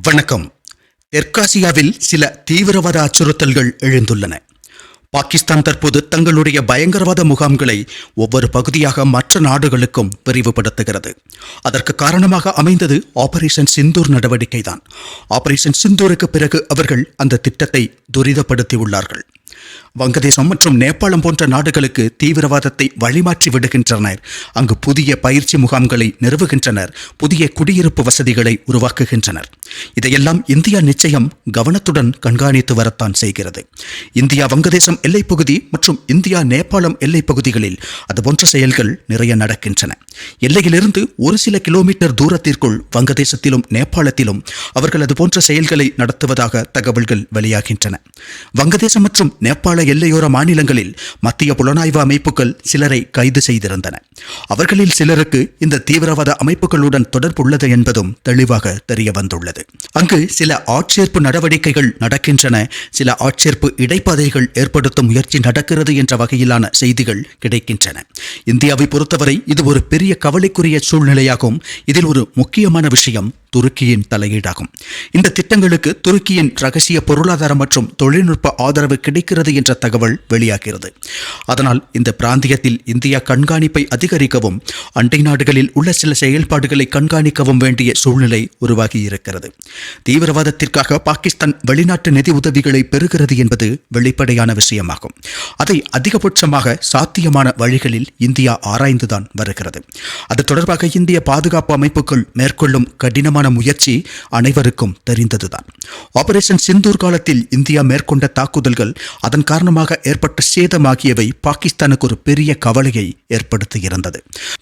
வணக்கம். தெற்காசியாவில் சில தீவிரவாத அச்சுறுத்தல்கள் எழுந்துள்ளன. பாகிஸ்தான் தற்போது தங்களுடைய பயங்கரவாத முகாம்களை ஒவ்வொரு பகுதியாக மற்ற நாடுகளுக்கும் விரிவுபடுத்துகிறது. அதற்கு காரணமாக அமைந்தது ஆபரேஷன் சிந்தூர் நடவடிக்கைதான். ஆபரேஷன் சிந்தூருக்கு பிறகு அவர்கள் அந்த திட்டத்தை துரிதப்படுத்தியுள்ளார்கள். வங்கதேசம் மற்றும் நேபாளம் போன்ற நாடுகளுக்கு தீவிரவாதத்தை வழிமாற்றி விடுகின்றனர். அங்கு புதிய பயிற்சி முகாம்களை நிறுவுகின்றனர். புதிய குடியிருப்பு வசதிகளை உருவாக்குகின்றனர். இதையெல்லாம் இந்தியா நிச்சயம் கவனத்துடன் கண்காணித்து வரத்தான் செய்கிறது. இந்தியா வங்கதேசம் எல்லைப்பகுதி மற்றும் இந்தியா நேபாளம் எல்லைப்பகுதிகளில் அதுபோன்ற செயல்கள் நிறைய நடக்கின்றன. எல்லையிலிருந்து ஒரு சில கிலோமீட்டர் தூரத்திற்குள் வங்கதேசத்திலும் நேபாளத்திலும் அவர்கள் அதுபோன்ற செயல்களை நடத்துவதாக தகவல்கள் வெளியாகின்றன. வங்கதேசம் மற்றும் நேபாள எல்லையோர மாநிலங்களில் மத்திய புலனாய்வு அமைப்புகள் சிலரை கைது செய்திருந்தன. அவர்களில் சிலருக்கு இந்த தீவிரவாத அமைப்புகளுடன் தொடர்புள்ளது என்பதும் தெளிவாக தெரிய வந்துள்ளது. அங்கு சில ஆட்சேர்ப்பு நடவடிக்கைகள் நடக்கின்றன. சில ஆட்சேர்ப்பு இடைப்பாதைகள் ஏற்படுத்தும் முயற்சி நடக்கிறது என்ற வகையிலான செய்திகள் கிடைக்கின்றன. இந்தியாவை பொறுத்தவரை இது ஒரு பெரிய கவலைக்குரிய சூழ்நிலையாகும். இதில் ஒரு முக்கியமான விஷயம் துருக்கியின் தலையீடாகும். இந்த திட்டங்களுக்கு துருக்கியின் ரகசிய பொருளாதார மற்றும் தொழில்நுட்ப ஆதரவு கிடைக்கிறது என்ற தகவல் வெளியாகிறது. அதனால் இந்த பிராந்தியத்தில் இந்தியா கண்காணிப்பை அதிகரிக்கவும் அண்டை நாடுகளில் உள்ள சில செயல்பாடுகளை கண்காணிக்கவும் வேண்டிய சூழ்நிலை உருவாகி இருக்கிறது. தீவிரவாதத்திற்காக பாகிஸ்தான் வெளிநாட்டு நிதி உதவிகளை பெறுகிறது என்பது வெளிப்படையான விஷயமாகும். அதை அதிகபட்சமாக சாத்தியமான வழிகளில் இந்தியா ஆராய்ந்துதான் வருகிறது. அது தொடர்பாக இந்திய பாதுகாப்பு அமைப்புகள் மேற்கொள்ளும் கடினமான முயற்சி அனைவருக்கும் தெரிந்ததுதான். ஆபரேஷன் சிந்தூர் காலத்தில் இந்தியா மேற்கொண்ட தாக்குதல்கள், அதன் காரணமாக ஏற்பட்ட சேதம் ஆகியவை பாகிஸ்தானுக்கு ஒரு பெரிய கவலையை ஏற்படுத்தியிருந்தது.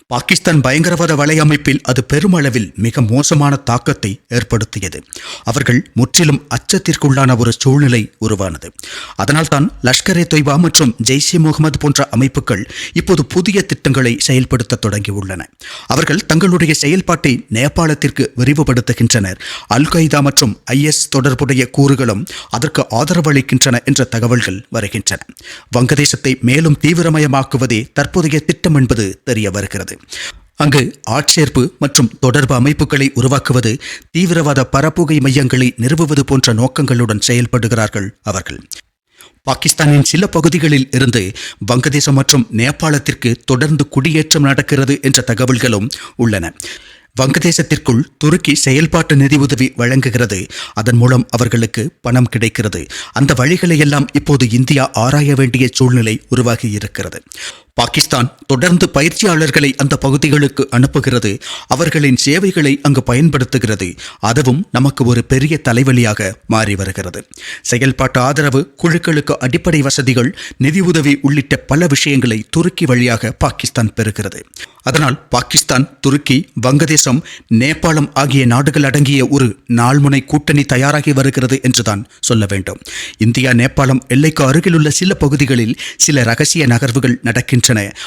பாகிஸ்தான் பயங்கரவாத வலையமைப்பில் அது பெருமளவில் மிக மோசமான தாக்கத்தை ஏற்படுத்தியது. அவர்கள் முற்றிலும் அச்சத்திற்குள்ளான ஒரு சூழ்நிலை உருவானது. அதனால்தான் லஷ்கர்-ஏ தொய்பா மற்றும் ஜெய்ஷ்-இ முகமது போன்ற அமைப்புகள் இப்போது புதிய திட்டங்களை செயல்படுத்த தொடங்கியுள்ளன. அவர்கள் தங்களுடைய செயல்பாட்டை நேபாளத்திற்கு விரிவுபடுத்துகின்றனர். அல்-கொய்தா மற்றும் IS தொடர்புடைய கூறுகளும் அதற்கு ஆதரவு அளிக்கின்றன என்ற தகவல்கள் வருகின்றன. வங்கதேசத்தை மேலும் தீவிரமயமாக்குவதே தற்போதைய திட்டம் என்பது தெரிய வருகிறது. அங்கு ஆட்சேர்ப்பு மற்றும் தொடர்பு அமைப்புகளை உருவாக்குவது, தீவிரவாத பரப்புகை மையங்களை நிறுவுவது போன்ற நோக்கங்களுடன் செயல்படுகிறார்கள் அவர்கள். பாகிஸ்தானின் சில பகுதிகளில் இருந்து வங்கதேசம் மற்றும் நேபாளத்திற்கு தொடர்ந்து குடியேற்றம் நடக்கிறது என்ற தகவல்களும் உள்ளன. வங்கதேசத்திற்குள் துருக்கி செயல்பாட்டு நிதி உதவி வழங்குகிறது. அதன் மூலம் அவர்களுக்கு பணம் கிடைக்கிறது. அந்த வழிகளை எல்லாம் இப்போது இந்தியா ஆராய வேண்டிய சூழ்நிலை உருவாகி இருக்கிறது. பாகிஸ்தான் தொடர்ந்து பயிற்சியாளர்களை அந்த பகுதிகளுக்கு அனுப்புகிறது. அவர்களின் சேவைகளை அங்கு பயன்படுத்துகிறது. அதுவும் நமக்கு ஒரு பெரிய தலைவலியாக மாறி வருகிறது. செயல்பாட்டு ஆதரவு, குழுக்களுக்கு அடிப்படை வசதிகள், நிதி உதவி உள்ளிட்ட பல விஷயங்களை துருக்கி வழியாக பாகிஸ்தான் பெறுகிறது. அதனால் பாகிஸ்தான், துருக்கி, வங்கதேசம், நேபாளம் ஆகிய நாடுகள் அடங்கிய ஒரு நாள்முனை கூட்டணி தயாராகி வருகிறது என்றுதான் சொல்ல வேண்டும். இந்தியா நேபாளம் எல்லைக்கு அருகிலுள்ள சில பகுதிகளில் சில ரகசிய நகர்வுகள் நடக்கின்றன.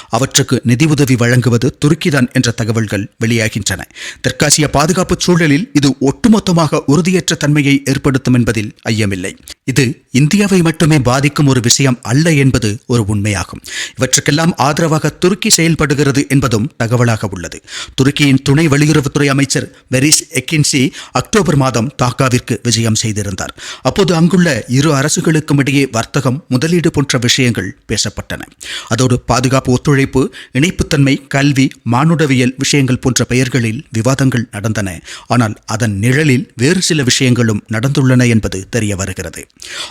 அவற்றுக்கு நிதி உதவி வழங்குவது துருக்கிதான் என்ற தகவல்கள் வெளியாகின்றன. தெற்காசிய பாதுகாப்பு சூழலில் இது ஒட்டுமொத்தமாக உறுதியற்ற தன்மையை ஏற்படுத்தும் என்பதில் ஐயமில்லை. இது இந்தியாவை மட்டுமே பாதிக்கும் ஒரு விஷயம் அல்ல என்பது ஒரு உண்மையாகும். இவற்றுக்கெல்லாம் ஆதரவாக துருக்கி செயல்படுகிறது என்பதும் தகவலாக உள்ளது. துருக்கியின் துணை வெளியுறவுத்துறை அமைச்சர் வெரிஸ் எக்கின்சி அக்டோபர் மாதம் டாக்காவிற்கு விஜயம் செய்திருந்தார். அப்போது அங்குள்ள இரு அரசுகளுக்கும் இடையே வர்த்தகம், முதலீடு போன்ற விஷயங்கள் பேசப்பட்டன. அதோடு பாதுகாப்பு ஒத்துழைப்பு, இணைப்புத்தன்மை, கல்வி, மானுடவியல் விஷயங்கள் போன்ற பெயர்களில் விவாதங்கள் நடந்தன. ஆனால் அதன் நிழலில் வேறு சில விஷயங்களும் நடந்துள்ளன என்பது தெரிய வருகிறது.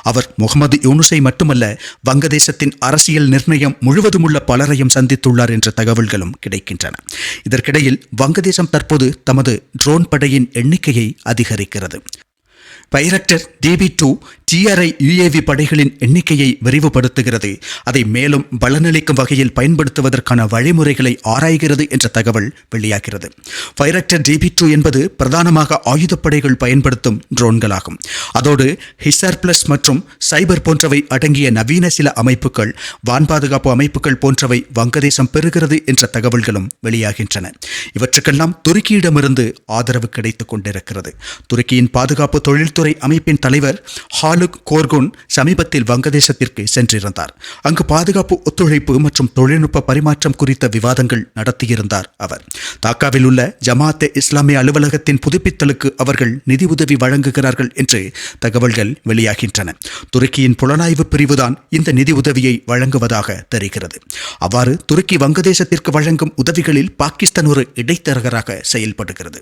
அவர் முகமது யூனுஸை மட்டுமல்ல, வங்கதேசத்தின் அரசியல் நிர்ணயம் முழுவதும் உள்ள பலரையும் சந்தித்துள்ளார் என்ற தகவல்களும் கிடைக்கின்றன. இதற்கிடையில் வங்கதேசம் தற்போது தமது ட்ரோன் படையின் எண்ணிக்கையை அதிகரிக்கிறது. பைரக்டர் DB2 TRI UAV படைகளின் எண்ணிக்கையை விரிவுபடுத்துகிறது. அதை மேலும் பலனளிக்கும் வகையில் பயன்படுத்துவதற்கான வழிமுறைகளை ஆராய்கிறது என்ற தகவல் வெளியாகிறது. பைரக்டர் DB2 என்பது பிரதானமாக ஆயுதப்படைகள் பயன்படுத்தும் ட்ரோன்களாகும். அதோடு ஹிசார் பிளஸ் மற்றும் சைபர் போன்றவை அடங்கிய நவீன சில அமைப்புகள், வான் பாதுகாப்பு அமைப்புகள் போன்றவை வங்கதேசம் பெறுகிறது என்ற தகவல்களும் வெளியாகின்றன. இவற்றுக்கெல்லாம் துருக்கியிடமிருந்து ஆதரவு கிடைத்துக் கொண்டிருக்கிறது. துருக்கியின் பாதுகாப்பு தொழில்துறை புலனாய்வுத்துறை அமைப்பின் தலைவர் ஹாலுக் கோர்குன் சமீபத்தில் வங்கதேசத்திற்கு சென்றிருந்தார். அங்கு பாதுகாப்பு ஒத்துழைப்பு மற்றும் தொழில்நுட்ப பரிமாற்றம் குறித்த விவாதங்கள் நடத்தியிருந்தார் அவர். டாக்காவில் உள்ள ஜமாத்தே இஸ்லாமிய அலுவலகத்தின் புதுப்பித்தலுக்கு அவர்கள் நிதி உதவி வழங்குகிறார்கள் என்று தகவல்கள் வெளியாகின்றன. துருக்கியின் புலனாய்வு பிரிவுதான் இந்த நிதி உதவியை வழங்குவதாக தெரிகிறது. அவ்வாறு துருக்கி வங்கதேசத்திற்கு வழங்கும் உதவிகளில் பாகிஸ்தான் ஒரு இடைத்தரகராக செயல்படுகிறது.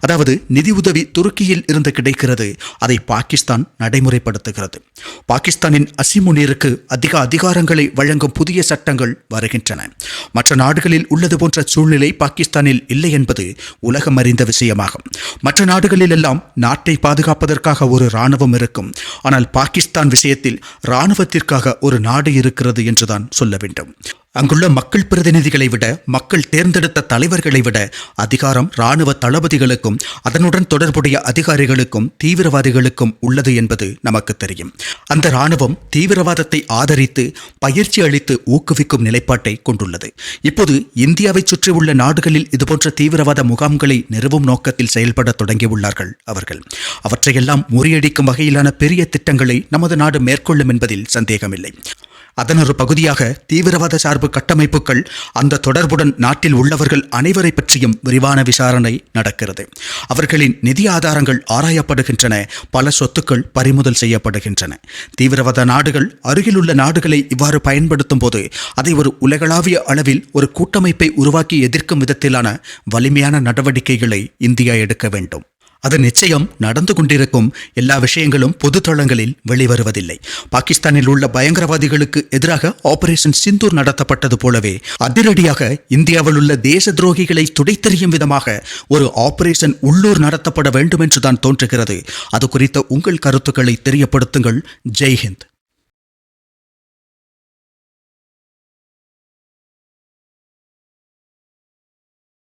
அதாவது நிதி உதவி துருக்கியில் இருந்து கிடைக்கிறது, அதை பாகிஸ்தான் நடைமுறைப்படுத்துகிறது. பாகிஸ்தானின் அசிமுனீருக்கு அதிக அதிகாரங்களை வழங்கும் புதிய சட்டங்கள் வருகின்றன. மற்ற நாடுகளில் உள்ளது போன்ற சூழ்நிலை பாகிஸ்தானில் இல்லை என்பது உலகம் அறிந்த விஷயமாகும். மற்ற நாடுகளில் எல்லாம் நாட்டை பாதுகாப்பதற்காக ஒரு இராணுவம் இருக்கும். ஆனால் பாகிஸ்தான் விஷயத்தில் இராணுவத்திற்காக ஒரு நாடு இருக்கிறது என்றுதான் சொல்ல வேண்டும். அங்குள்ள மக்கள் பிரதிநிதிகளை விட, மக்கள் தேர்ந்தெடுத்த தலைவர்களை விட அதிகாரம் இராணுவ தளபதிகளுக்கும் அதனுடன் தொடர்புடைய அதிகாரிகளுக்கும் தீவிரவாதிகளுக்கும் உள்ளது என்பது நமக்கு தெரியும். அந்த இராணுவம் தீவிரவாதத்தை ஆதரித்து பயிற்சி அளித்து ஊக்குவிக்கும் நிலைப்பாட்டை கொண்டுள்ளது. இப்போது இந்தியாவை சுற்றியுள்ள நாடுகளில் இதுபோன்ற தீவிரவாத முகாம்களை நிறுவும் நோக்கத்தில் செயல்பட தொடங்கியுள்ளார்கள் அவர்கள். அவற்றையெல்லாம் முறியடிக்கும் வகையிலான பெரிய திட்டங்களை நமது நாடு மேற்கொள்ளும் என்பதில் சந்தேகமில்லை. அதன் ஒரு பகுதியாக தீவிரவாத சார்பு கட்டமைப்புகள், அந்த தொடர்புடன் நாட்டில் உள்ளவர்கள் அனைவரை பற்றியும் விரிவான விசாரணை நடக்கிறது. அவர்களின் நிதி ஆதாரங்கள் ஆராயப்படுகின்றன. பல சொத்துக்கள் பறிமுதல் செய்யப்படுகின்றன. தீவிரவாத நாடுகள் அருகிலுள்ள நாடுகளை இவ்வாறு பயன்படுத்தும் போது அதை ஒரு உலகளாவிய அளவில் ஒரு கூட்டமைப்பை உருவாக்கி எதிர்க்கும் விதத்திலான வலிமையான நடவடிக்கைகளை இந்தியா எடுக்க வேண்டும். அது நிச்சயம் நடந்து கொண்டிருக்கும். எல்லா விஷயங்களும் பொது தளங்களில் வெளிவருவதில்லை. பாகிஸ்தானில் உள்ள பயங்கரவாதிகளுக்கு எதிராக ஆபரேஷன் சிந்தூர் நடத்தப்பட்டது போலவே அதிரடியாக இந்தியாவில் உள்ள தேச துரோகிகளை துடைத்தெறியும் விதமாக ஒரு ஆபரேஷன் உள்ளூர் நடத்தப்பட வேண்டும் என்றுதான் தோன்றுகிறது. அது குறித்த உங்கள் கருத்துக்களை தெரியப்படுத்துங்கள். ஜெய்ஹிந்த்.